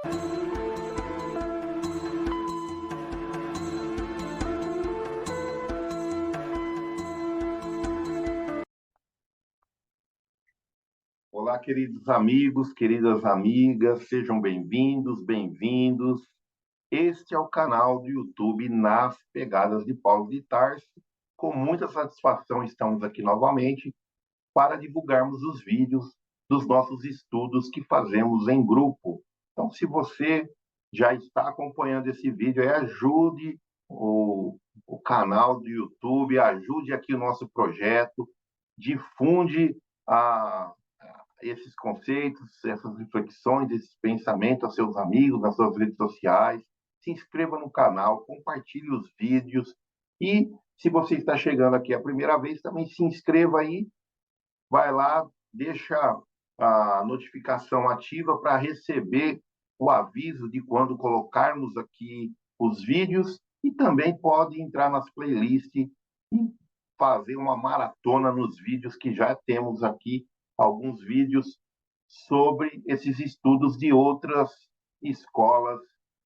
Olá, queridos amigos, queridas amigas, sejam bem-vindos, bem-vindos. Este é o canal do YouTube Nas Pegadas de Paulo de Tarso. Com muita satisfação, estamos aqui novamente para divulgarmos os vídeos dos nossos estudos que fazemos em grupo. Então, se você já está acompanhando esse vídeo, ajude o canal do YouTube, ajude aqui o nosso projeto, difunde esses conceitos, essas reflexões, esses pensamentos aos seus amigos, nas suas redes sociais. Se inscreva no canal, compartilhe os vídeos e, se você está chegando aqui a primeira vez, também se inscreva aí, vai lá, deixa a notificação ativa para receber o aviso de quando colocarmos aqui os vídeos e também pode entrar nas playlists e fazer uma maratona nos vídeos que já temos aqui, alguns vídeos sobre esses estudos de outras escolas,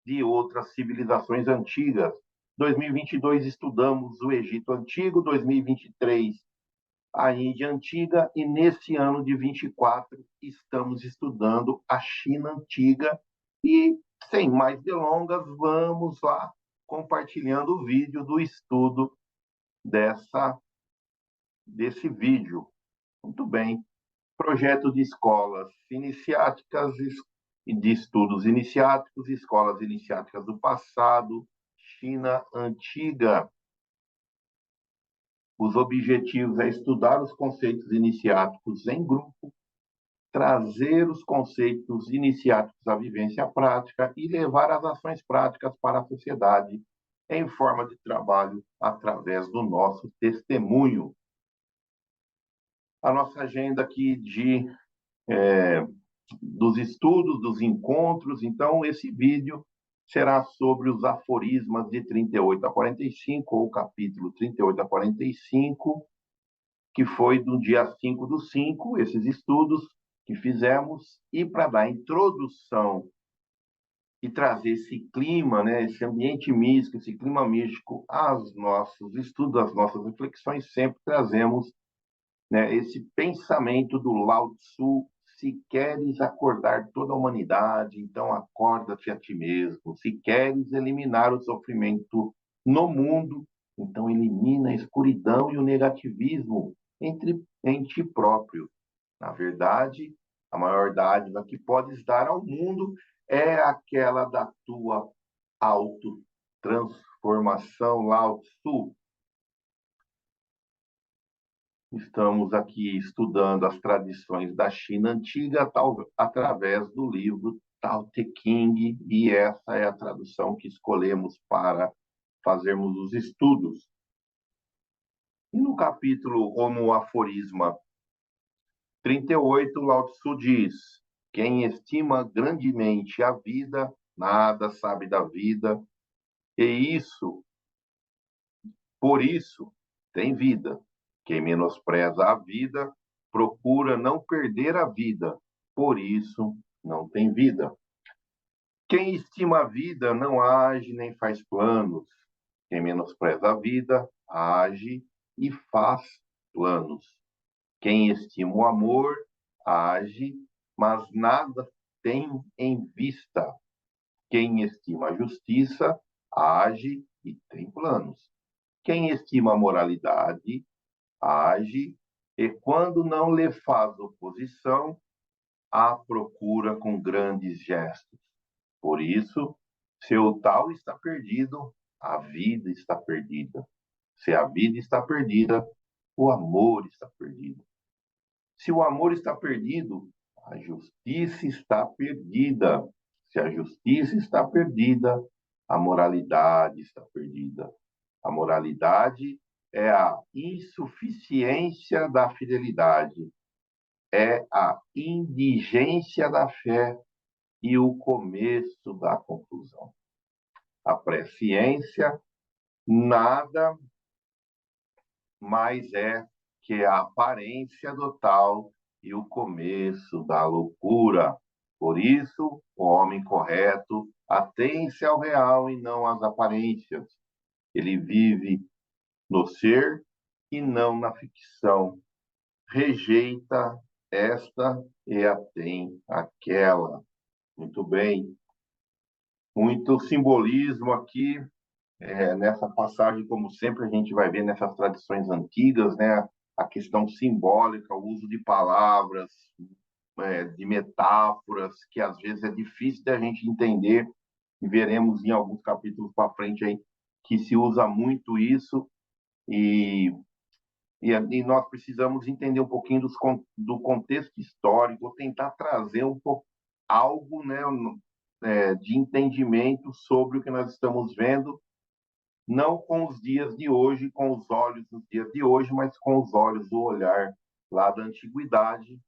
de outras civilizações antigas. 2022 estudamos o Egito Antigo, 2023 a Índia Antiga e nesse ano de 24 estamos estudando a China Antiga e, sem mais delongas, vamos lá compartilhando o vídeo do estudo desse vídeo. Muito bem. Projeto de escolas iniciáticas e de estudos iniciáticos, escolas iniciáticas do passado, China Antiga. Os objetivos é estudar os conceitos iniciáticos em grupo, trazer os conceitos iniciáticos à vivência prática e levar as ações práticas para a sociedade em forma de trabalho através do nosso testemunho. A nossa agenda aqui dos estudos, dos encontros, então esse vídeo será sobre os aforismas de 38 a 45, ou o capítulo 38 a 45, que foi do dia 5/5, esses estudos que fizemos, e para dar introdução e trazer esse clima, né, esse ambiente místico, esse clima místico aos nossos estudos, às nossas reflexões, sempre trazemos, né, esse pensamento do Lao Tzu: se queres acordar toda a humanidade, então acorda-te a ti mesmo. Se queres eliminar o sofrimento no mundo, então elimina a escuridão e o negativismo em ti próprio. Na verdade, a maior dádiva que podes dar ao mundo é aquela da tua autotransformação. Lao Tzu. Estamos aqui estudando as tradições da China Antiga através do livro Tao Te Ching, e essa é a tradução que escolhemos para fazermos os estudos. E no capítulo, ou no aforisma 38, Lao Tzu diz: quem estima grandemente a vida, nada sabe da vida, e por isso, tem vida. Quem menospreza a vida, procura não perder a vida, por isso não tem vida. Quem estima a vida não age nem faz planos. Quem menospreza a vida, age e faz planos. Quem estima o amor, age, mas nada tem em vista. Quem estima a justiça, age e tem planos. Quem estima a moralidade, age, e quando não lhe faz oposição, a procura com grandes gestos. Por isso, se o tal está perdido, a vida está perdida. Se a vida está perdida, o amor está perdido. Se o amor está perdido, a justiça está perdida. Se a justiça está perdida, a moralidade está perdida. A moralidade é a insuficiência da fidelidade, é a indigência da fé e o começo da conclusão. A presciência nada mais é que a aparência do tal e o começo da loucura. Por isso, o homem correto atém-se ao real e não às aparências. Ele vive no ser e não na ficção. Rejeita esta e atém aquela. Muito bem. Muito simbolismo aqui nessa passagem, como sempre a gente vai ver nessas tradições antigas, né? A questão simbólica, o uso de palavras, de metáforas, que às vezes é difícil da gente entender, e veremos em alguns capítulos para frente aí que se usa muito isso, e, e nós precisamos entender um pouquinho do contexto histórico, tentar trazer um pouco algo, né, de entendimento sobre o que nós estamos vendo, não com os dias de hoje, com os olhos dos dias de hoje, mas com os olhos do olhar lá da antiguidade.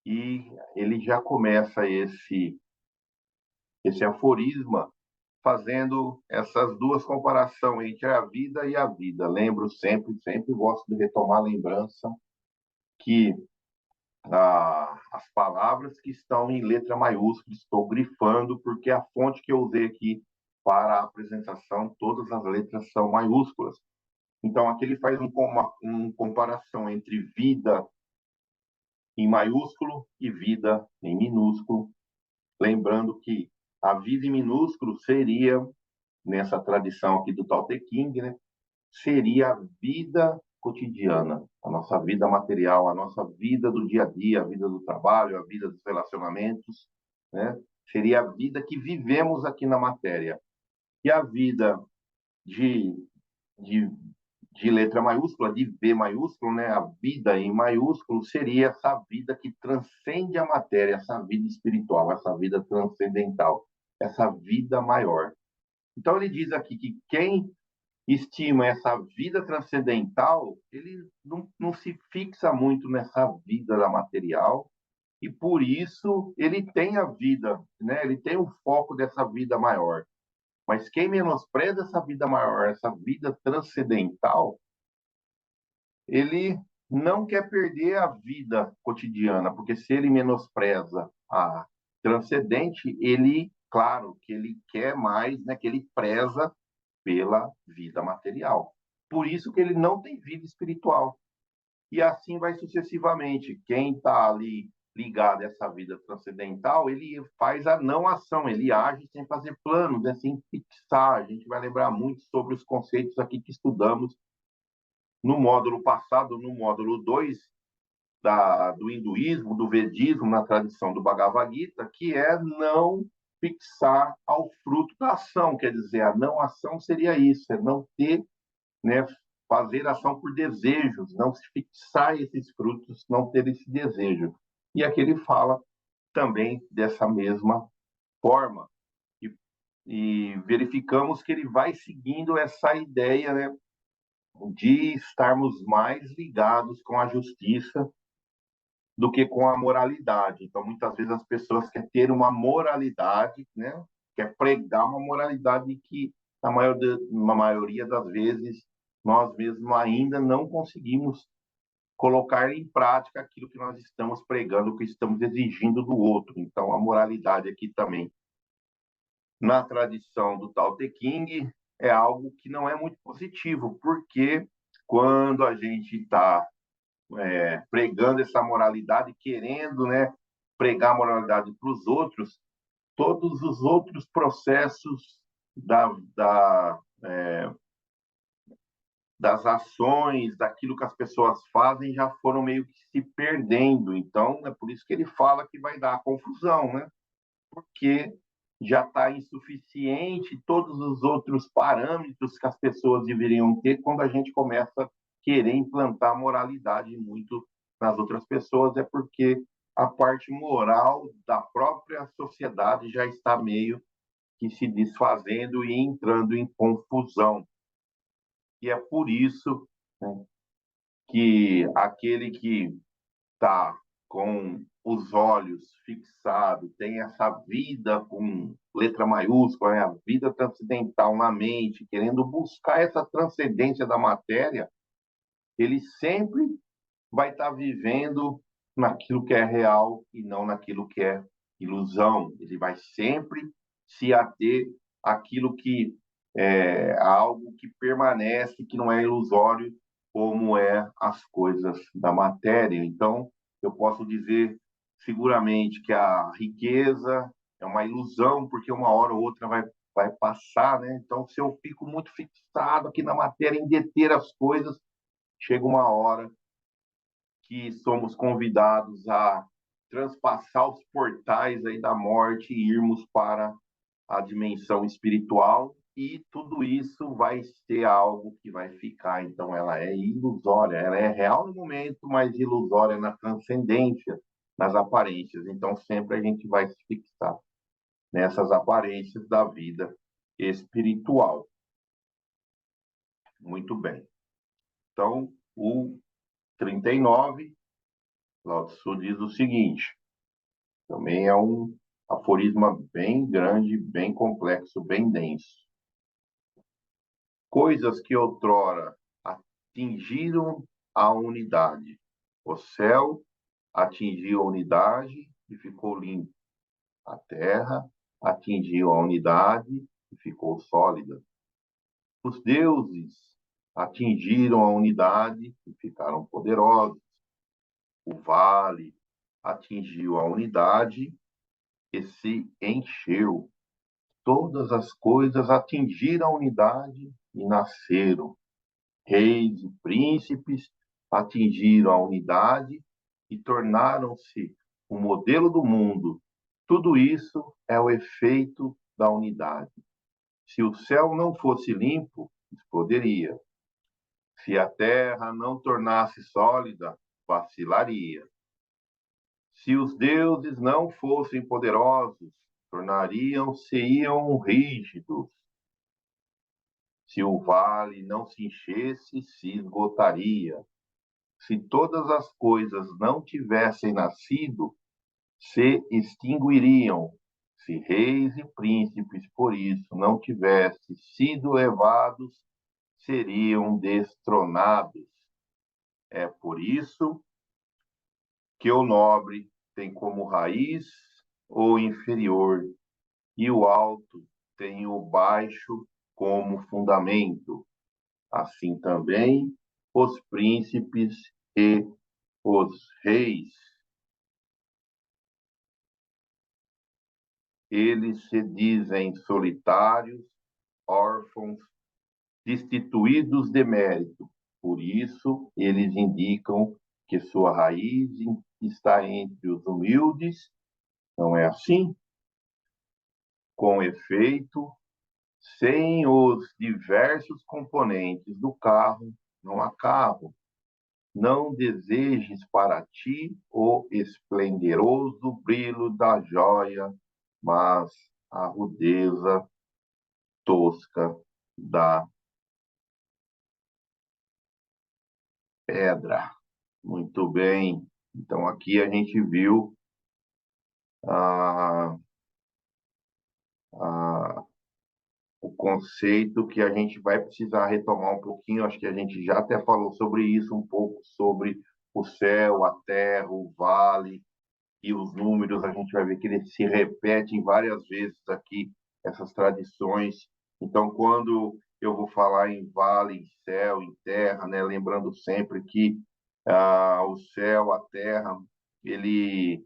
E ele já começa esse aforisma fazendo essas duas comparações entre a vida e a vida. Lembro sempre, sempre gosto de retomar a lembrança que as palavras que estão em letra maiúscula, estou grifando, porque a fonte que eu usei aqui para a apresentação, todas as letras são maiúsculas. Então, aqui ele faz uma comparação entre vida em maiúsculo e vida em minúsculo, lembrando que a vida em minúsculo seria, nessa tradição aqui do Tao Te Ching, né, seria a vida cotidiana, a nossa vida material, a nossa vida do dia a dia, a vida do trabalho, a vida dos relacionamentos, né? Seria a vida que vivemos aqui na matéria. E a vida de, de, de letra maiúscula, de B maiúsculo, né? A vida em maiúsculo seria essa vida que transcende a matéria, essa vida espiritual, essa vida transcendental, essa vida maior. Então ele diz aqui que quem estima essa vida transcendental, ele não se fixa muito nessa vida da material, e por isso ele tem a vida, né? Ele tem o foco dessa vida maior. Mas quem menospreza essa vida maior, essa vida transcendental, ele não quer perder a vida cotidiana, porque se ele menospreza a transcendente, ele, claro, que ele quer mais, né, que ele preza pela vida material. Por isso que ele não tem vida espiritual. E assim vai sucessivamente. Quem está ali ligado a essa vida transcendental, ele faz a não ação, ele age sem fazer planos, né, sem fixar. A gente vai lembrar muito sobre os conceitos aqui que estudamos no módulo passado, no módulo 2 do hinduísmo, do vedismo, na tradição do Bhagavad Gita, que é não fixar ao fruto da ação. Quer dizer, a não ação seria isso, é não ter, né, fazer ação por desejos, não se fixar esses frutos, não ter esse desejo. E aqui ele fala também dessa mesma forma. E verificamos que ele vai seguindo essa ideia, né, de estarmos mais ligados com a justiça do que com a moralidade. Então, muitas vezes as pessoas querem ter uma moralidade, né? Quer pregar uma moralidade que, na maioria das vezes, nós mesmos ainda não conseguimos colocar em prática aquilo que nós estamos pregando, o que estamos exigindo do outro. Então, a moralidade aqui também, na tradição do Tao Te Ching, é algo que não é muito positivo, porque quando a gente está pregando essa moralidade, querendo, né, pregar a moralidade para os outros, todos os outros processos da, da, das ações, daquilo que as pessoas fazem, já foram meio que se perdendo. Então, é por isso que ele fala que vai dar confusão, né? Porque já está insuficiente todos os outros parâmetros que as pessoas deveriam ter quando a gente começa a querer implantar moralidade muito nas outras pessoas, é porque a parte moral da própria sociedade já está meio que se desfazendo e entrando em confusão. E é por isso, né, que aquele que está com os olhos fixados, tem essa vida com letra maiúscula, né? A vida transcendental na mente, querendo buscar essa transcendência da matéria, ele sempre vai estar vivendo naquilo que é real e não naquilo que é ilusão. Ele vai sempre se ater àquilo que a algo que permanece, que não é ilusório, como as coisas da matéria. Então, eu posso dizer seguramente que a riqueza é uma ilusão, porque uma hora ou outra vai passar, né? Então, se eu fico muito fixado aqui na matéria, em deter as coisas, chega uma hora que somos convidados a transpassar os portais aí da morte e irmos para a dimensão espiritual, e tudo isso vai ser algo que vai ficar. Então, ela é ilusória, ela é real no momento, mas ilusória na transcendência, nas aparências. Então, sempre a gente vai se fixar nessas aparências da vida espiritual. Muito bem. Então, o 39, Lao Tzu diz o seguinte: também é um aforisma bem grande, bem complexo, bem denso. Coisas que outrora atingiram a unidade. O céu atingiu a unidade e ficou limpo. A terra atingiu a unidade e ficou sólida. Os deuses atingiram a unidade e ficaram poderosos. O vale atingiu a unidade e se encheu. Todas as coisas atingiram a unidade e nasceram. Reis e príncipes atingiram a unidade e tornaram-se o modelo do mundo. Tudo isso é o efeito da unidade. Se o céu não fosse limpo, explodiria. Se a terra não tornasse sólida, vacilaria. Se os deuses não fossem poderosos, tornariam-se rígidos. Se o vale não se enchesse, se esgotaria. Se todas as coisas não tivessem nascido, se extinguiriam. Se reis e príncipes, por isso, não tivessem sido levados, seriam destronados. É por isso que o nobre tem como raiz o inferior, e o alto tem o baixo como fundamento. Assim também os príncipes e os reis. Eles se dizem solitários, órfãos, destituídos de mérito. Por isso, eles indicam que sua raiz está entre os humildes. Não é assim? Com efeito, sem os diversos componentes do carro, não há carro. Não desejes para ti o esplendoroso brilho da joia, mas a rudeza tosca da pedra. Muito bem. Então, aqui a gente viu a, a, o conceito que a gente vai precisar retomar um pouquinho. Acho que a gente já até falou sobre isso, um pouco sobre o céu, a terra, o vale e os números. A gente vai ver que eles se repetem várias vezes aqui, essas tradições. Então, quando eu vou falar em vale, em céu, em terra, né, lembrando sempre que o céu, a terra, ele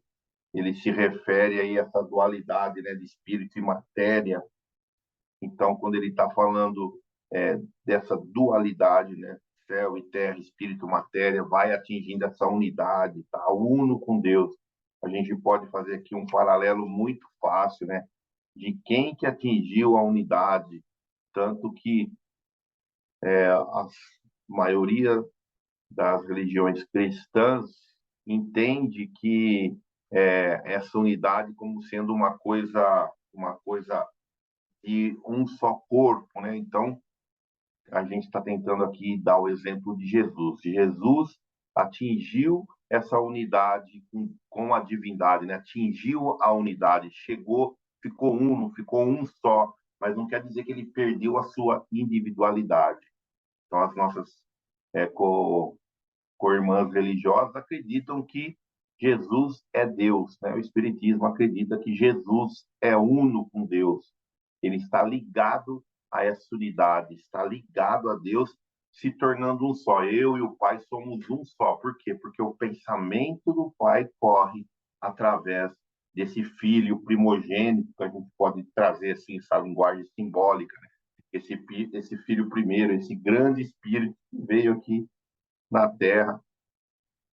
ele se refere aí a essa dualidade, né, de espírito e matéria. Então, quando ele está falando dessa dualidade, né, céu e terra, espírito e matéria, vai atingindo essa unidade, tá uno com Deus. A gente pode fazer aqui um paralelo muito fácil, né, de quem que atingiu a unidade, tanto que a maioria das religiões cristãs entende que essa unidade como sendo uma coisa de um só corpo, né? Então a gente está tentando aqui dar o exemplo de Jesus. Jesus atingiu essa unidade com a divindade, né? Atingiu a unidade, chegou, ficou uno, ficou um só, mas não quer dizer que ele perdeu a sua individualidade. Então as nossas co-irmãs religiosas acreditam que Jesus é Deus, né? O Espiritismo acredita que Jesus é uno com Deus. Ele está ligado a essa unidade, está ligado a Deus, se tornando um só. Eu e o Pai somos um só. Por quê? Porque o pensamento do Pai corre através desse filho primogênito, que a gente pode trazer assim, essa linguagem simbólica, né? Esse filho primeiro, esse grande espírito que veio aqui na Terra,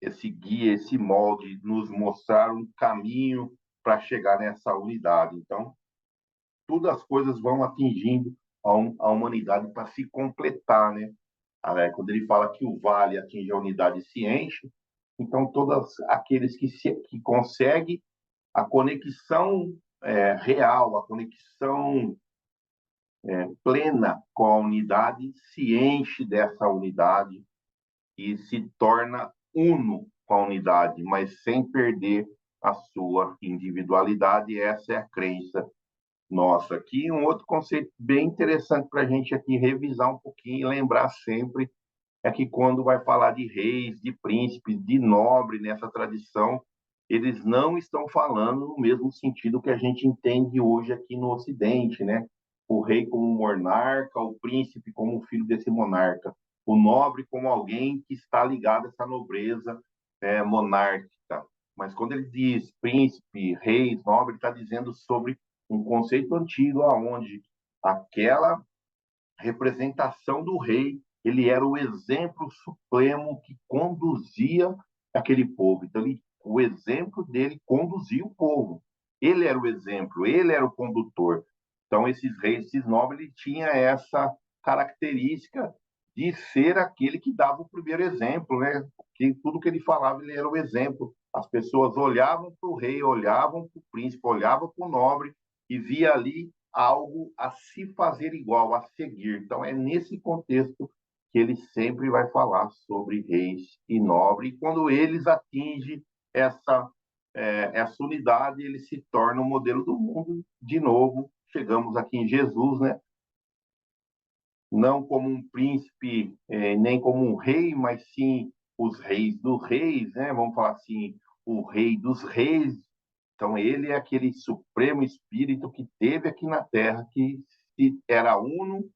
esse guia, esse molde, nos mostrar um caminho para chegar nessa unidade. Então, todas as coisas vão atingindo a humanidade para se completar, né? Quando ele fala que o vale atinge a unidade e se enche, então todos aqueles que conseguem a conexão real, a conexão plena com a unidade, se enche dessa unidade e se torna uno com a unidade, mas sem perder a sua individualidade. Essa é a crença nossa aqui. Um outro conceito bem interessante para a gente aqui revisar um pouquinho e lembrar sempre é que quando vai falar de reis, de príncipes, de nobre nessa tradição, eles não estão falando no mesmo sentido que a gente entende hoje aqui no Ocidente, né? O rei como monarca, o príncipe como filho desse monarca, o nobre como alguém que está ligado a essa nobreza monárquica. Mas quando ele diz príncipe, reis, nobre, ele está dizendo sobre um conceito antigo, aonde aquela representação do rei, ele era o exemplo supremo que conduzia aquele povo. Então, o exemplo dele conduzia o povo. Ele era o exemplo, ele era o condutor. Então, esses reis, esses nobres, ele tinha essa característica de ser aquele que dava o primeiro exemplo, né? Que tudo que ele falava, ele era o exemplo. As pessoas olhavam para o rei, olhavam para o príncipe, olhavam para o nobre e via ali algo a se fazer igual, a seguir. Então, é nesse contexto que ele sempre vai falar sobre reis e nobres. E quando eles atingem essa unidade, ele se torna o modelo do mundo de novo. Chegamos aqui em Jesus, né? Não como um príncipe, nem como um rei, mas sim os reis dos reis, né? Vamos falar assim, o rei dos reis. Então, ele é aquele supremo espírito que teve aqui na Terra, que era uno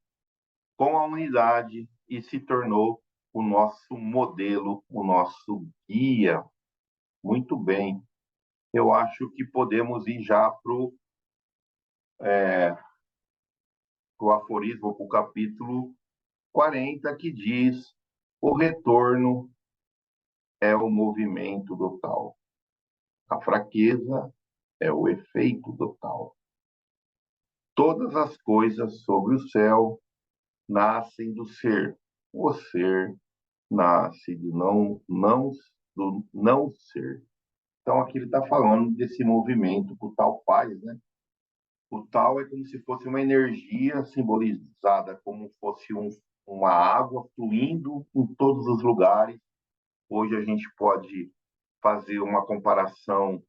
com a unidade e se tornou o nosso modelo, o nosso guia. Muito bem. Eu acho que podemos ir já para o aforismo, para o capítulo 40, que diz: o retorno é o movimento do tal. A fraqueza é o efeito do tal. Todas as coisas sobre o céu nascem do ser. O ser nasce do não ser. Então, aqui ele está falando desse movimento que o tal faz, né? O tal é como se fosse uma energia simbolizada como fosse uma água fluindo em todos os lugares. Hoje a gente pode fazer uma comparação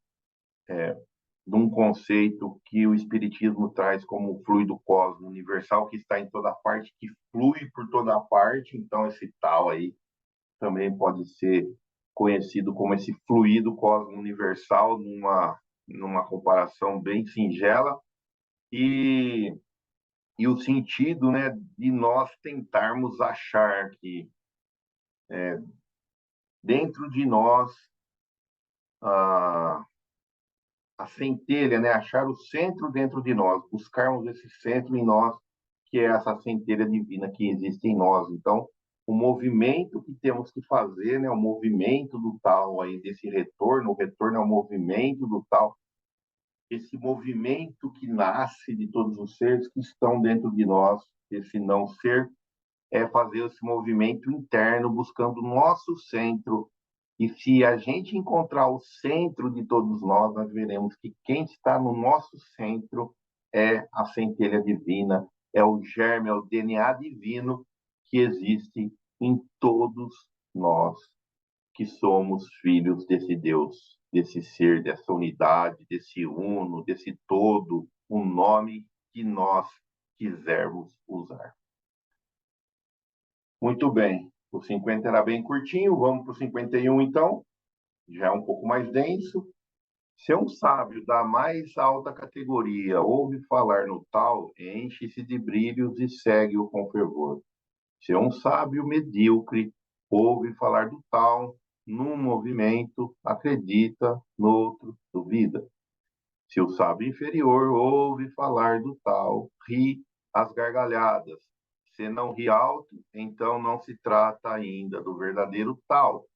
de um conceito que o Espiritismo traz como o fluido cósmico universal, que está em toda parte, que flui por toda parte. Então, esse tal aí também pode ser conhecido como esse fluido cósmico universal, numa comparação bem singela. E, e o sentido, né, de nós tentarmos achar que dentro de nós a, a centelha, né, achar o centro dentro de nós, buscarmos esse centro em nós, que é essa centelha divina que existe em nós. Então, o movimento que temos que fazer, né, o movimento do tal aí desse retorno, o retorno é o movimento do tal, esse movimento que nasce de todos os seres que estão dentro de nós, esse não ser, é fazer esse movimento interno, buscando o nosso centro. E se a gente encontrar o centro de todos nós veremos que quem está no nosso centro é a centelha divina, é o germe, é o DNA divino que existe em todos nós, que somos filhos desse Deus, desse ser, dessa unidade, desse uno, desse todo, o nome que nós quisermos usar. Muito bem. O 50 era bem curtinho, vamos para o 51 então. já é um pouco mais denso. Se um sábio da mais alta categoria ouve falar no tal, enche-se de brilhos e segue-o com fervor. Se um sábio medíocre ouve falar do tal, num movimento, acredita, no outro, duvida. Se o sábio inferior ouve falar do tal, ri às gargalhadas. Se não ri alto, então não se trata ainda do verdadeiro tal.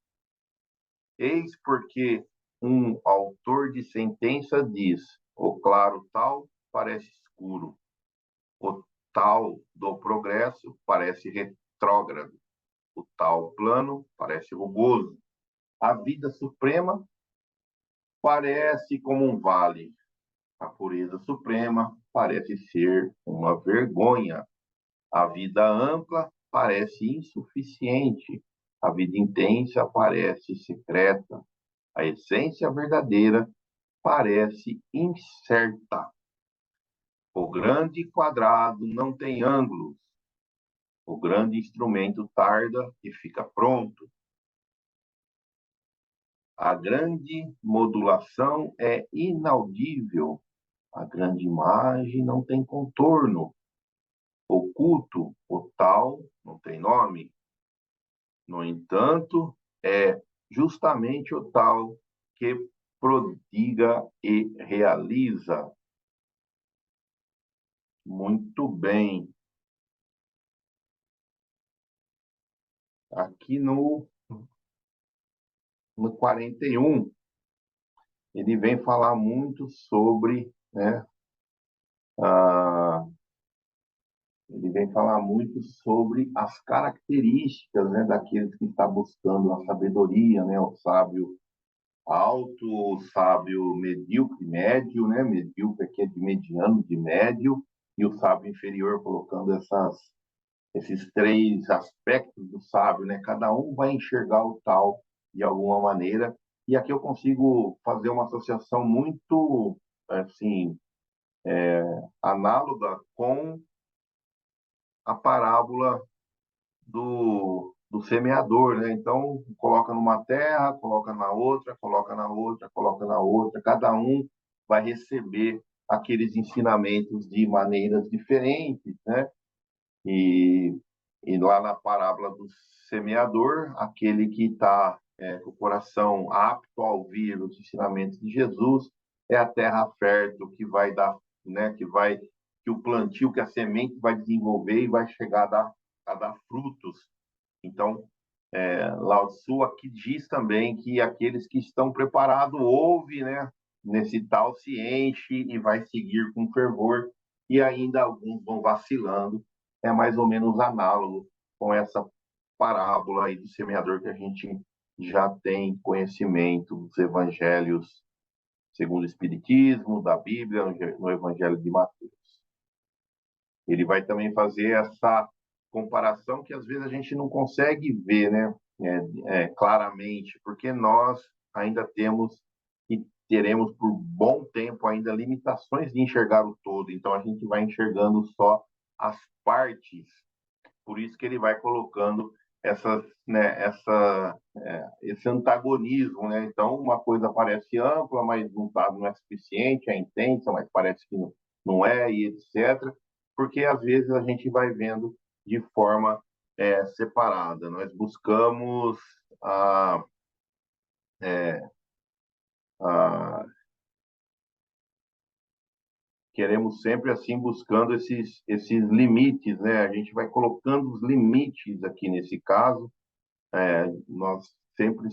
Eis porque um autor de sentença diz: o claro tal parece escuro, o tal do progresso parece retrógrado, o tal plano parece rugoso. A vida suprema parece como um vale, a pureza suprema parece ser uma vergonha. A vida ampla parece insuficiente. A vida intensa parece secreta. A essência verdadeira parece incerta. O grande quadrado não tem ângulos. O grande instrumento tarda e fica pronto. A grande modulação é inaudível. A grande imagem não tem contorno. Oculto, o tal, não tem nome. No entanto, é justamente o tal que prodiga e realiza. Muito bem. Aqui no 41, ele vem falar muito sobre, né, a, ele vem falar muito sobre as características, né, daqueles que está buscando a sabedoria, né, o sábio alto, o sábio medíocre, médio, né, medíocre aqui é de mediano, de médio, e o sábio inferior colocando esses três aspectos do sábio, né, cada um vai enxergar o tal de alguma maneira, e aqui eu consigo fazer uma associação muito, assim, análoga com a parábola do semeador, né? Então, coloca numa terra, coloca na outra, coloca na outra, coloca na outra, cada um vai receber aqueles ensinamentos de maneiras diferentes, né? E, e lá na parábola do semeador, aquele que está com o coração apto a ouvir os ensinamentos de Jesus é a terra fértil que vai dar, né? Que o plantio, que a semente vai desenvolver e vai chegar a dar frutos. Então, Lao Tzu aqui diz também que aqueles que estão preparados ouvem, né? Nesse tal se enche e vai seguir com fervor, e ainda alguns vão vacilando. É mais ou menos análogo com essa parábola aí do semeador que a gente já tem conhecimento dos evangelhos segundo o Espiritismo, da Bíblia, no Evangelho de Mateus. Ele vai também fazer essa comparação que às vezes a gente não consegue ver, né, claramente, porque nós ainda temos e teremos por bom tempo ainda limitações de enxergar o todo, então a gente vai enxergando só as partes, por isso que ele vai colocando esse antagonismo, né? Então uma coisa parece ampla, mas não é suficiente, é intensa, mas parece que não é, e etc. Porque às vezes a gente vai vendo de forma separada. Nós buscamos a, a queremos sempre assim buscando esses limites, né? A gente vai colocando os limites aqui nesse caso. Nós sempre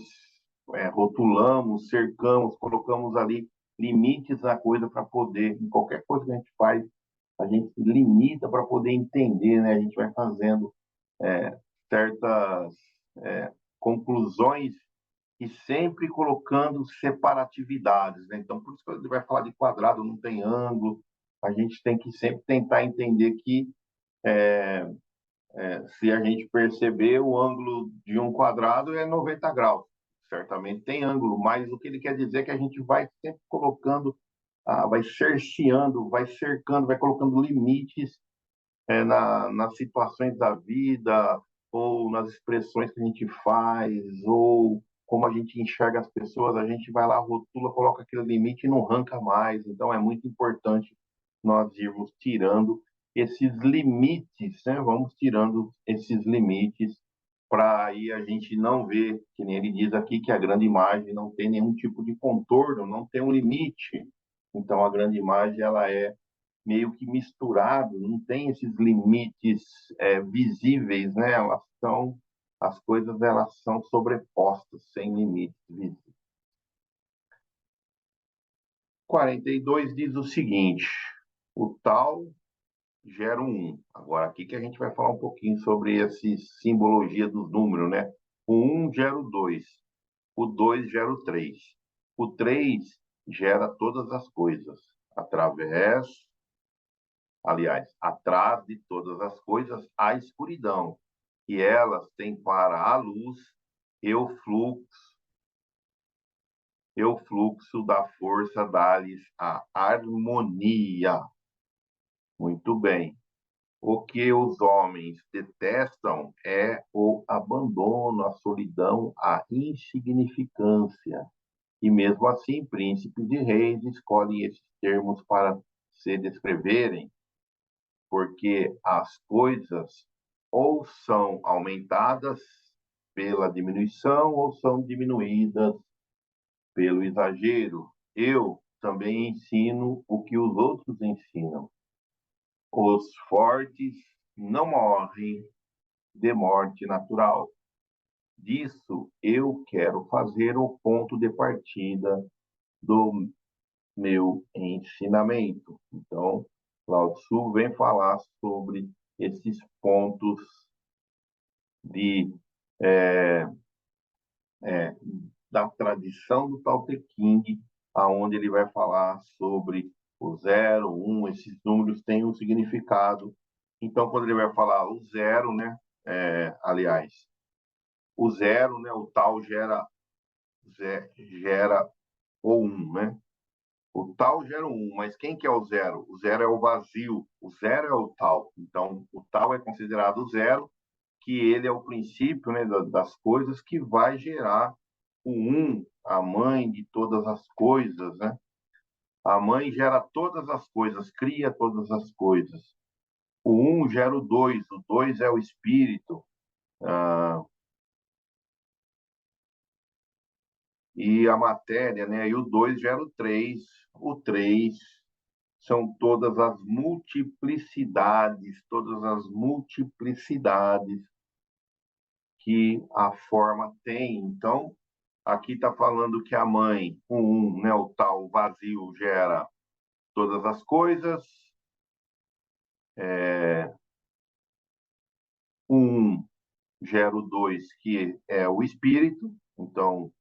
rotulamos, cercamos, colocamos ali limites na coisa para poder, em qualquer coisa que a gente faz, a gente limita para poder entender, né? A gente vai fazendo certas conclusões e sempre colocando separatividades, né? Então, por isso que ele vai falar de quadrado, não tem ângulo, a gente tem que sempre tentar entender que se a gente perceber o ângulo de um quadrado é 90 graus. Certamente tem ângulo, mas o que ele quer dizer é que a gente vai sempre colocando, vai cerceando, vai cercando, vai colocando limites nas situações da vida, ou nas expressões que a gente faz, ou como a gente enxerga as pessoas, a gente vai lá, rotula, coloca aquele limite e não arranca mais. Então, é muito importante nós irmos tirando esses limites, né? Vamos tirando esses limites para aí a gente não ver, que nem ele diz aqui, que a grande imagem não tem nenhum tipo de contorno, não tem um limite. Então, a grande imagem, ela é meio que misturado, não tem esses limites visíveis, né? As coisas elas são sobrepostas, sem limites visíveis. 42 diz o seguinte: o tal gera um 1. Agora, aqui que a gente vai falar um pouquinho sobre essa simbologia dos números, né? O 1 gera o 2, o 2 gera o 3, o 3 gera todas as coisas, atrás de todas as coisas, há escuridão, e elas têm para a luz e o fluxo da força dá-lhes a harmonia. Muito bem. O que os homens detestam é o abandono, a solidão, a insignificância. E mesmo assim, príncipes e reis escolhem esses termos para se descreverem, porque as coisas ou são aumentadas pela diminuição ou são diminuídas pelo exagero. Eu também ensino o que os outros ensinam. Os fortes não morrem de morte natural. Disso eu quero fazer o ponto de partida do meu ensinamento. Então, Lao Tzu vem falar sobre esses pontos de, é, é, da tradição do Tao Te Ching, aonde ele vai falar sobre o zero, um, esses números têm um significado. Então, quando ele vai falar o zero, né, aliás, o zero, né, o Tao gera o um, né? O tal gera um, mas quem que é o zero? O zero é o vazio, o zero é o tal. Então, o tal é considerado o zero, que ele é o princípio, né, das coisas que vai gerar o um, a mãe de todas as coisas, né? A mãe gera todas as coisas, cria todas as coisas. O um gera o dois é o espírito, ah, e a matéria, né? E o dois gera o três são todas as multiplicidades que a forma tem. Então, aqui está falando que a mãe, o um, né, o tal vazio, gera todas as coisas, o um gera o dois, que é o espírito, então,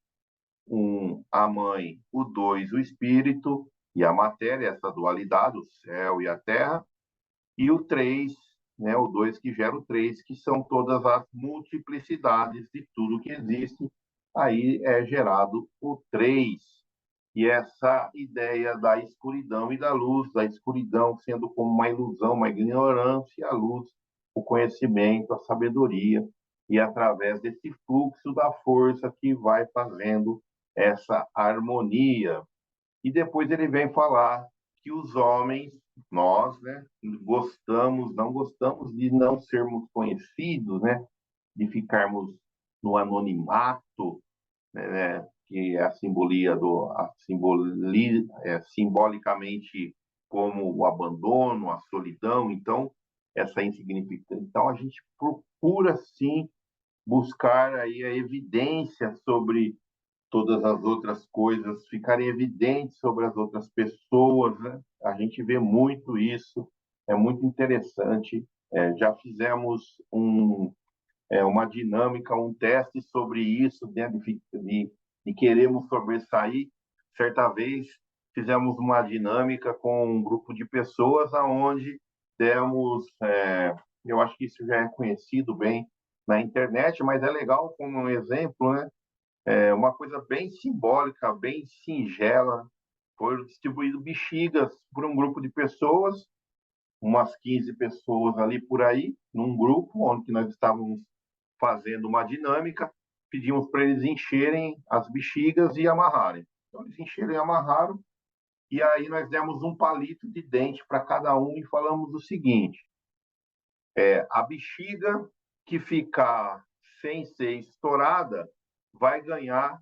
um, a mãe, o dois, o espírito, e a matéria, essa dualidade, o céu e a terra, e o 3, né, o 2 que gera o 3, que são todas as multiplicidades de tudo que existe, aí é gerado o 3. E essa ideia da escuridão e da luz, da escuridão sendo como uma ilusão, uma ignorância, e a luz, o conhecimento, a sabedoria, e através desse fluxo da força que vai fazendo essa harmonia. E depois ele vem falar que os homens, nós, né, não gostamos de não sermos conhecidos, né, de ficarmos no anonimato, né, que é a simbolia simbolicamente como o abandono, a solidão, então essa insignificância. Então a gente procura sim buscar aí a evidência sobre todas as outras coisas ficarem evidentes sobre as outras pessoas, né? A gente vê muito isso, é muito interessante. Já fizemos uma dinâmica, um teste sobre isso, né? De queremos sobressair. Certa vez fizemos uma dinâmica com um grupo de pessoas aonde demos, eu acho que isso já é conhecido bem na internet, mas é legal como um exemplo, né? Uma coisa bem simbólica, bem singela. Foram distribuídas bexigas por um grupo de pessoas, umas 15 pessoas ali por aí, num grupo onde nós estávamos fazendo uma dinâmica. pedimos para eles encherem as bexigas e amarrarem. Então, eles encheram e amarraram, e aí nós demos um palito de dente para cada um e falamos o seguinte: a bexiga que ficar sem ser estourada vai ganhar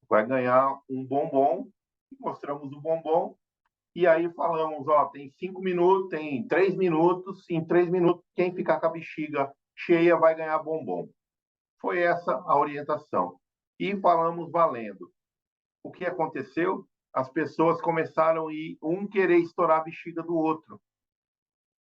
vai ganhar um bombom. Mostramos o bombom e aí falamos, tem 5 minutos, tem 3 minutos, em 3 minutos quem ficar com a bexiga cheia vai ganhar bombom. Foi essa a orientação. E falamos valendo. O que aconteceu? As pessoas começaram a querer estourar a bexiga do outro.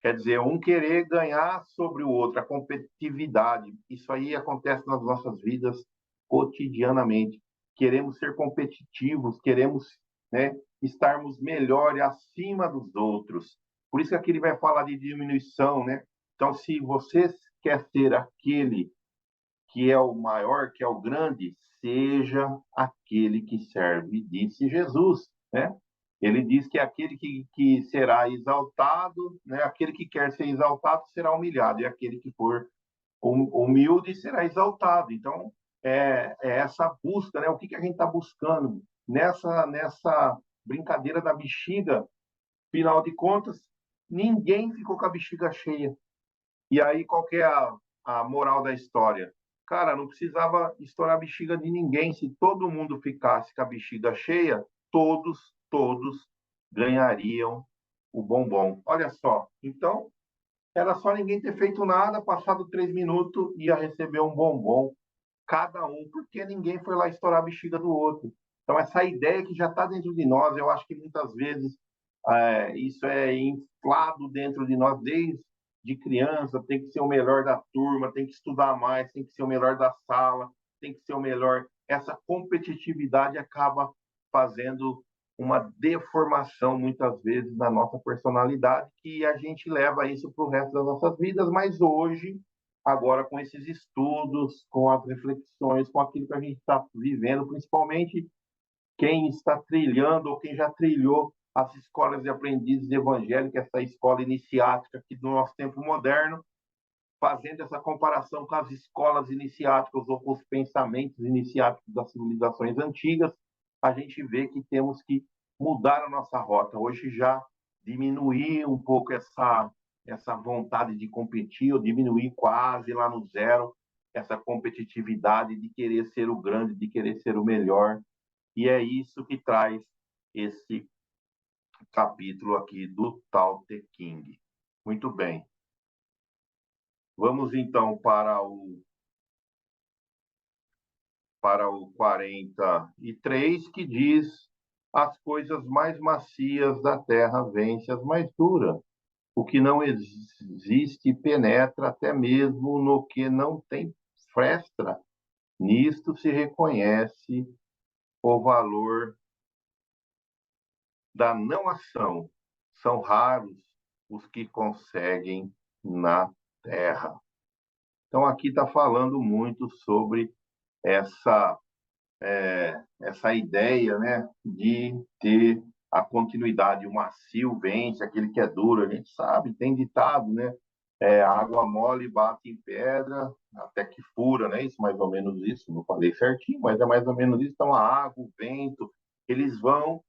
Quer dizer, um querer ganhar sobre o outro, a competitividade. Isso aí acontece nas nossas vidas cotidianamente. Queremos ser competitivos, queremos, né, estarmos melhor e acima dos outros. Por isso que aqui ele vai falar de diminuição, né? Então, se você quer ser aquele que é o maior, que é o grande, seja aquele que serve, disse Jesus, né? Ele diz que aquele que será exaltado, né? Aquele que quer ser exaltado será humilhado, e aquele que for humilde será exaltado. Então, é essa busca, né? O que a gente está buscando nessa brincadeira da bexiga? Final de contas, ninguém ficou com a bexiga cheia. E aí, qual que é a moral da história? Cara, não precisava estourar a bexiga de ninguém. Se todo mundo ficasse com a bexiga cheia, todos ganhariam o bombom. Olha só. Então, era só ninguém ter feito nada, passado 3 minutos, ia receber um bombom, cada um, porque ninguém foi lá estourar a bexiga do outro. Então, essa ideia que já está dentro de nós, eu acho que muitas vezes isso é inflado dentro de nós desde de criança, tem que ser o melhor da turma, tem que estudar mais, tem que ser o melhor da sala, tem que ser o melhor. Essa competitividade acaba fazendo uma deformação, muitas vezes, na nossa personalidade, que a gente leva isso para o resto das nossas vidas, mas hoje, agora com esses estudos, com as reflexões, com aquilo que a gente está vivendo, principalmente quem está trilhando ou quem já trilhou as escolas de aprendizes evangélicas, essa escola iniciática aqui do nosso tempo moderno, fazendo essa comparação com as escolas iniciáticas ou com os pensamentos iniciáticos das civilizações antigas, a gente vê que temos que mudar a nossa rota. Hoje já diminuir um pouco essa vontade de competir, ou diminuir quase lá no zero essa competitividade de querer ser o grande, de querer ser o melhor. E é isso que traz esse capítulo aqui do Tao Te Ching. Muito bem. Vamos então para o 43, que diz: as coisas mais macias da terra vencem as mais duras. O que não existe penetra até mesmo no que não tem fresta. Nisto se reconhece o valor da não ação. São raros os que conseguem na terra. Então, aqui está falando muito sobre essa, essa ideia, né, de ter a continuidade. O macio vence, aquele que é duro. A gente sabe, tem ditado, né? Água mole bate em pedra até que fura, né? Isso, mais ou menos isso. Não falei certinho, mas é mais ou menos isso. Então, a água, o vento, eles vão.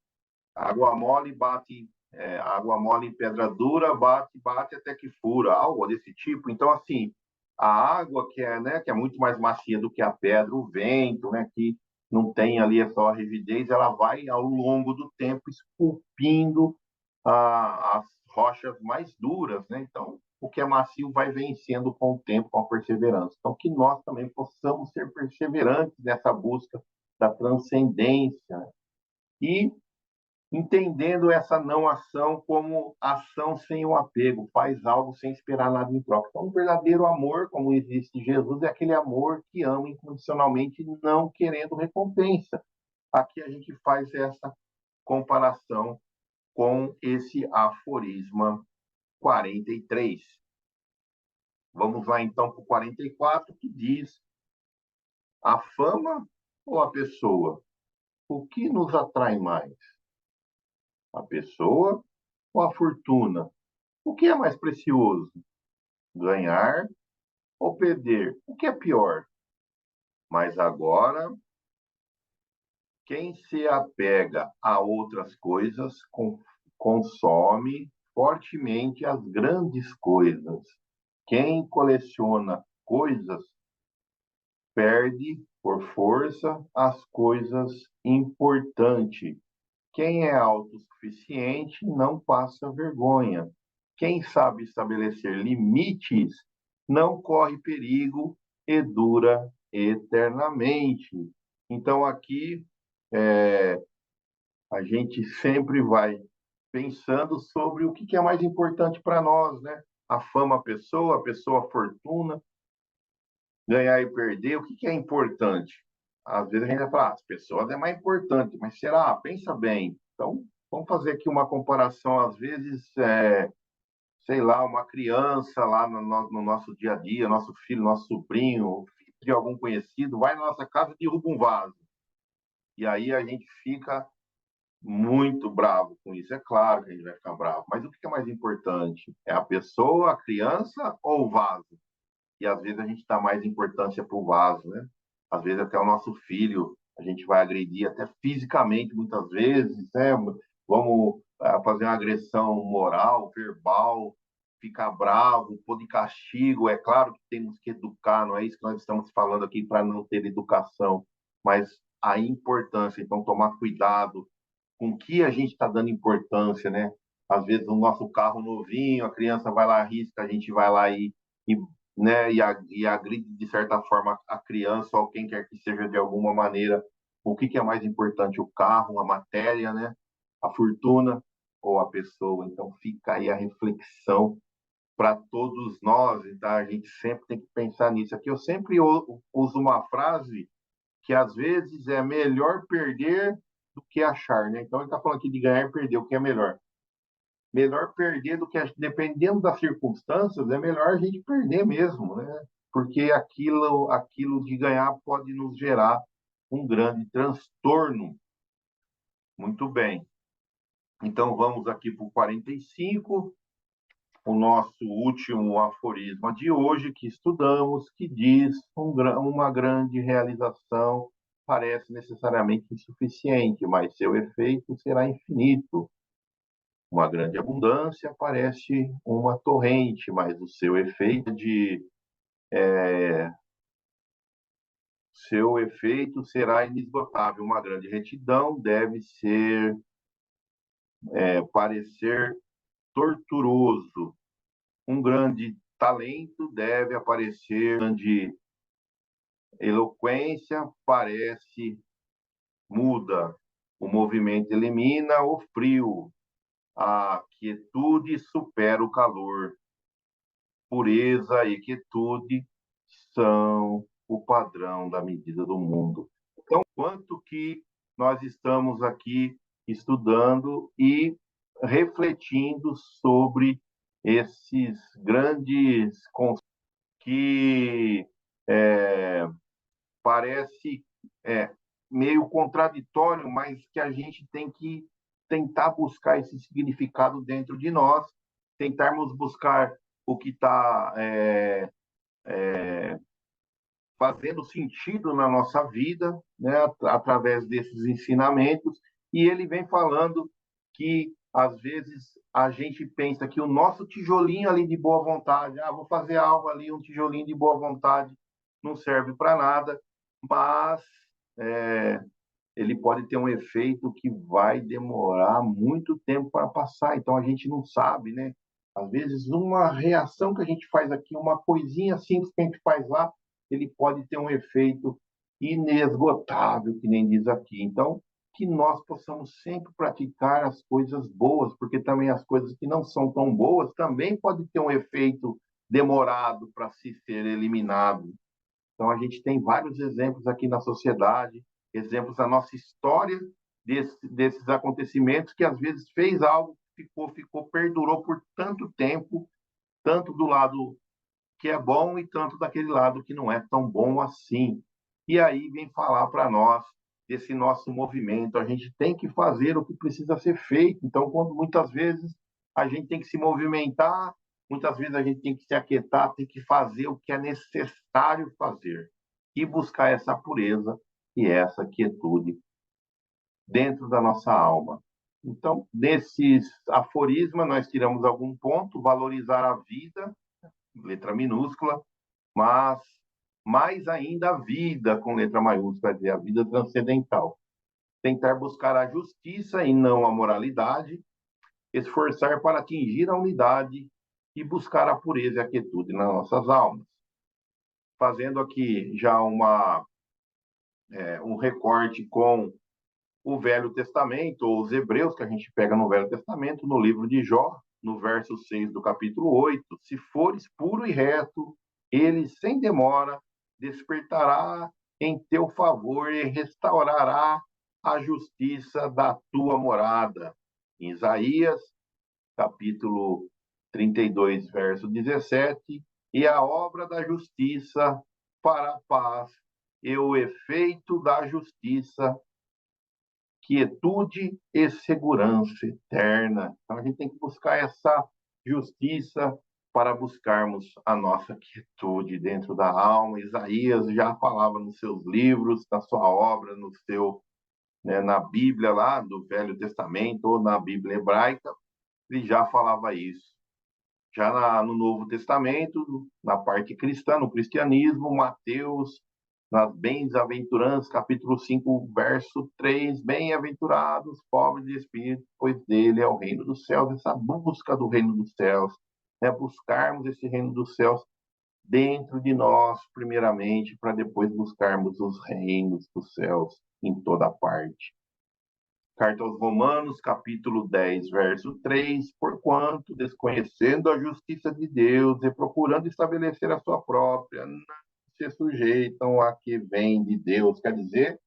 Água mole em pedra dura, bate até que fura, algo desse tipo. Então, assim, a água que é muito mais macia do que a pedra, o vento, né, que não tem ali só a rigidez, ela vai ao longo do tempo esculpindo as rochas mais duras, né? Então, o que é macio vai vencendo com o tempo, com a perseverança. Então, que nós também possamos ser perseverantes nessa busca da transcendência, né? E entendendo essa não ação como ação sem o apego, faz algo sem esperar nada em troca. Então, um verdadeiro amor, como existe Jesus, é aquele amor que ama incondicionalmente, não querendo recompensa. Aqui a gente faz essa comparação com esse aforisma 43. Vamos lá então para o 44, que diz: a fama ou a pessoa? O que nos atrai mais? A pessoa ou a fortuna? O que é mais precioso? Ganhar ou perder? O que é pior? Mas agora, quem se apega a outras coisas consome fortemente as grandes coisas. Quem coleciona coisas perde por força as coisas importantes. Quem é autossuficiente não passa vergonha. Quem sabe estabelecer limites não corre perigo e dura eternamente. Então, aqui, a gente sempre vai pensando sobre o que é mais importante para nós, né? A fama, a pessoa, a fortuna, ganhar e perder, o que é importante? Às vezes a gente vai falar, as pessoas é mais importante, mas será? Pensa bem. Então, vamos fazer aqui uma comparação, às vezes, sei lá, uma criança lá no nosso dia a dia, nosso filho, nosso sobrinho, filho de algum conhecido, vai na nossa casa e derruba um vaso. E aí a gente fica muito bravo com isso. É claro que a gente vai ficar bravo, mas o que é mais importante? É a pessoa, a criança ou o vaso? E às vezes a gente dá mais importância para o vaso, né? Às vezes até o nosso filho a gente vai agredir até fisicamente muitas vezes, né? Vamos fazer uma agressão moral, verbal, ficar bravo, pôr de castigo. É claro que temos que educar, não é isso que nós estamos falando aqui para não ter educação, mas a importância, então tomar cuidado com que a gente está dando importância, né? Às vezes o nosso carro novinho, a criança vai lá, arrisca, a gente vai lá e, né, e agride de certa forma a criança ou quem quer que seja de alguma maneira. O que é mais importante, o carro, a matéria, né? A fortuna ou a pessoa? Então fica aí a reflexão para todos nós, tá? A gente sempre tem que pensar nisso. Aqui eu sempre uso uma frase que às vezes é melhor perder do que achar, né? Então ele está falando aqui de ganhar e perder, o que é melhor? Melhor perder do que achar. Dependendo das circunstâncias, é melhor a gente perder mesmo, né? Porque aquilo de ganhar pode nos gerar um grande transtorno. Muito bem. Então vamos aqui para o 45, o nosso último aforisma de hoje que estudamos, que diz uma grande realização parece necessariamente insuficiente, mas seu efeito será infinito. Uma grande abundância parece uma torrente, mas o seu efeito será inesgotável. Uma grande retidão deve parecer torturoso. Um grande talento deve aparecer, grande eloquência parece muda. O movimento elimina o frio. A quietude supera o calor. Pureza e quietude são o padrão da medida do mundo. Então, quanto que nós estamos aqui estudando e refletindo sobre esses grandes conceitos que parece é, meio contraditório, mas que a gente tem que tentar buscar esse significado dentro de nós, tentarmos buscar o que está fazendo sentido na nossa vida, né, através desses ensinamentos, e ele vem falando que às vezes a gente pensa que o nosso tijolinho ali de boa vontade, vou fazer algo ali, um tijolinho de boa vontade, não serve para nada, mas é, ele pode ter um efeito que vai demorar muito tempo para passar. Então a gente não sabe, né? Às vezes uma reação que a gente faz aqui, uma coisinha simples que a gente faz lá, ele pode ter um efeito inesgotável, que nem diz aqui. Então, que nós possamos sempre praticar as coisas boas, porque também as coisas que não são tão boas também podem ter um efeito demorado para se ser eliminado. Então, a gente tem vários exemplos aqui na sociedade, exemplos da nossa história desses acontecimentos que às vezes fez algo, perdurou por tanto tempo, tanto do lado que é bom e tanto daquele lado que não é tão bom assim. E aí vem falar para nós desse nosso movimento. A gente tem que fazer o que precisa ser feito. Então, quando muitas vezes a gente tem que se movimentar, muitas vezes a gente tem que se aquietar, tem que fazer o que é necessário fazer e buscar essa pureza e essa quietude dentro da nossa alma. Então, nesses aforismas, nós tiramos algum ponto, valorizar a vida, letra minúscula, mas mais ainda a vida, com letra maiúscula, quer dizer, a vida transcendental. Tentar buscar a justiça e não a moralidade, esforçar para atingir a unidade e buscar a pureza e a quietude nas nossas almas. Fazendo aqui já um recorte com o Velho Testamento, ou os Hebreus, que a gente pega no Velho Testamento, no livro de Jó, no verso 6 do capítulo 8, se fores puro e reto, ele sem demora despertará em teu favor e restaurará a justiça da tua morada. Em Isaías, capítulo 32, verso 17, e a obra da justiça para a paz, e o efeito da justiça, quietude e segurança eterna. Então a gente tem que buscar essa justiça para buscarmos a nossa quietude dentro da alma. Isaías já falava nos seus livros, na sua obra, na Bíblia lá do Velho Testamento ou na Bíblia hebraica, ele já falava isso. Já no Novo Testamento, na parte cristã, no cristianismo, Mateus, nas Bem-aventuranças, capítulo 5, verso 3, bem-aventurados, pobres de espírito, pois dele é o reino dos céus, essa busca do reino dos céus, né? Buscarmos esse reino dos céus dentro de nós, primeiramente, para depois buscarmos os reinos dos céus em toda parte. Carta aos Romanos, capítulo 10, verso 3, porquanto, desconhecendo a justiça de Deus e procurando estabelecer a sua própria, não se sujeitam a que vem de Deus. Quer dizer,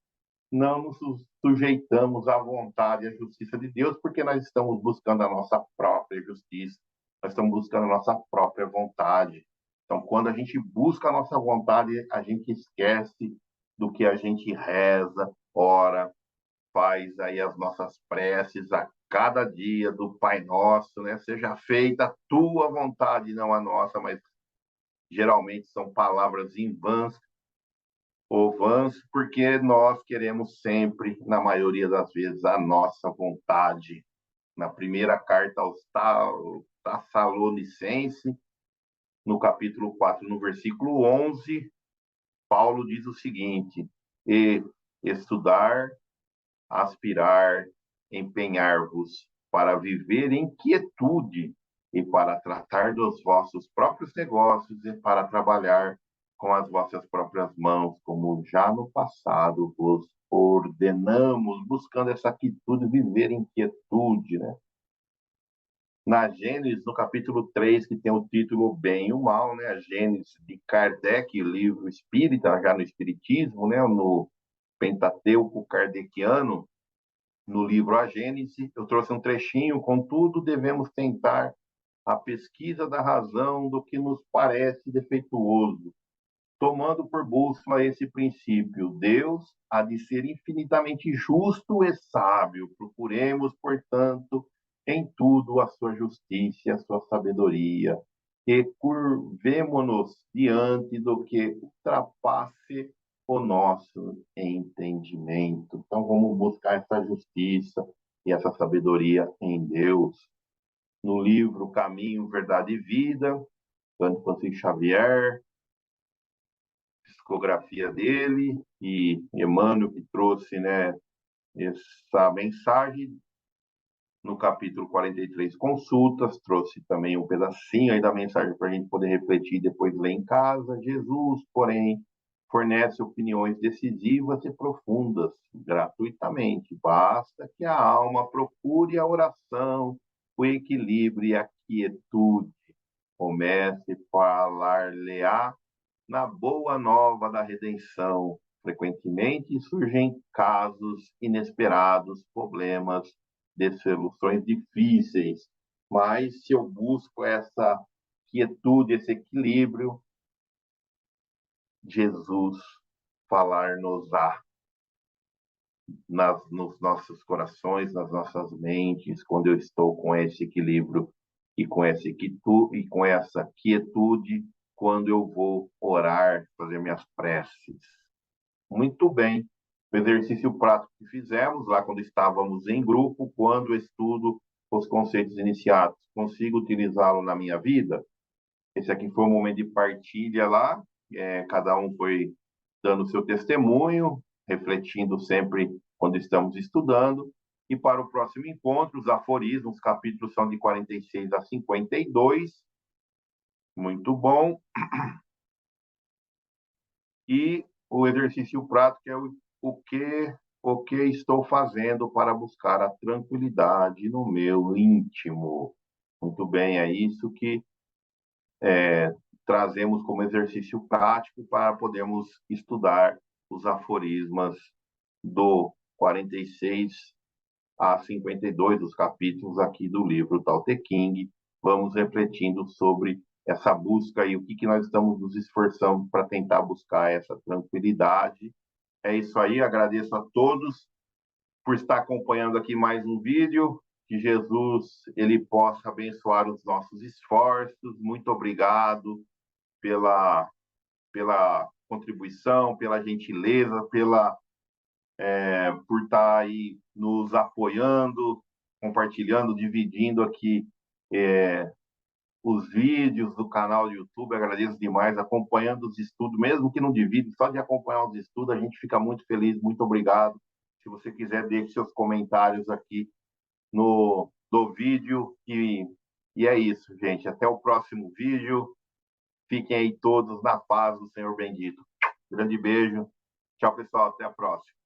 não nos sujeitamos à vontade e à justiça de Deus, porque nós estamos buscando a nossa própria justiça, nós estamos buscando a nossa própria vontade. Então, quando a gente busca a nossa vontade, a gente esquece do que a gente reza, ora, faz aí as nossas preces a cada dia do Pai Nosso, né? Seja feita a tua vontade, não a nossa, mas geralmente são palavras em vãs ou vãs, porque nós queremos sempre, na maioria das vezes, a nossa vontade. Na primeira carta aos Tessalonicenses, no capítulo 4, no versículo 11, Paulo diz o seguinte: e estudar, aspirar, empenhar-vos para viver em quietude e para tratar dos vossos próprios negócios e para trabalhar com as vossas próprias mãos, como já no passado vos ordenamos, buscando essa quietude, viver em quietude, né? Na Gênesis, no capítulo 3, que tem o título Bem e o Mal, né? A Gênesis de Kardec, livro espírita, já no Espiritismo, né? No Pentateuco Kardeciano, no livro A Gênese, eu trouxe um trechinho, contudo, devemos tentar a pesquisa da razão do que nos parece defeituoso, tomando por bússola esse princípio. Deus há de ser infinitamente justo e sábio. Procuremos, portanto, em tudo a sua justiça e a sua sabedoria, e curvemo-nos diante do que ultrapasse o nosso entendimento. Então, vamos buscar essa justiça e essa sabedoria em Deus. No livro Caminho, Verdade e Vida, Cândido Francisco Xavier, psicografia dele, e Emmanuel que trouxe, né, essa mensagem no capítulo 43, consultas, trouxe também um pedacinho aí da mensagem para a gente poder refletir e depois ler em casa. Jesus, porém, fornece opiniões decisivas e profundas, gratuitamente. Basta que a alma procure a oração, o equilíbrio e a quietude. Comece a falar-lhe-á na boa nova da redenção. Frequentemente surgem casos inesperados, problemas de soluções difíceis, mas se eu busco essa quietude, esse equilíbrio, Jesus falar-nos-á nos nossos corações, nas nossas mentes, quando eu estou com esse equilíbrio e com essa quietude quando eu vou orar, fazer minhas preces. Muito bem. O exercício prático que fizemos lá quando estávamos em grupo, quando estudo os conceitos iniciados, consigo utilizá-lo na minha vida? Esse aqui foi um momento de partilha lá, cada um foi dando seu testemunho, refletindo sempre quando estamos estudando. E para o próximo encontro, os aforismos, os capítulos são de 46 a 52. Muito bom. E o exercício prático é o que estou fazendo para buscar a tranquilidade no meu íntimo. Muito bem, é isso que trazemos como exercício prático para podermos estudar os aforismas do 46 a 52, os capítulos aqui do livro Tao Te Ching. Vamos refletindo sobre essa busca e o que nós estamos nos esforçando para tentar buscar essa tranquilidade. É isso aí, agradeço a todos por estar acompanhando aqui mais um vídeo. Que Jesus ele possa abençoar os nossos esforços. Muito obrigado pela contribuição, pela gentileza, por estar aí nos apoiando, compartilhando, dividindo aqui os vídeos do canal do YouTube. Agradeço demais, acompanhando os estudos, mesmo que não divide, só de acompanhar os estudos, a gente fica muito feliz. Muito obrigado. Se você quiser, deixe seus comentários aqui do vídeo. E é isso, gente. Até o próximo vídeo. Fiquem aí todos na paz do Senhor bendito. Grande beijo. Tchau, pessoal. Até a próxima.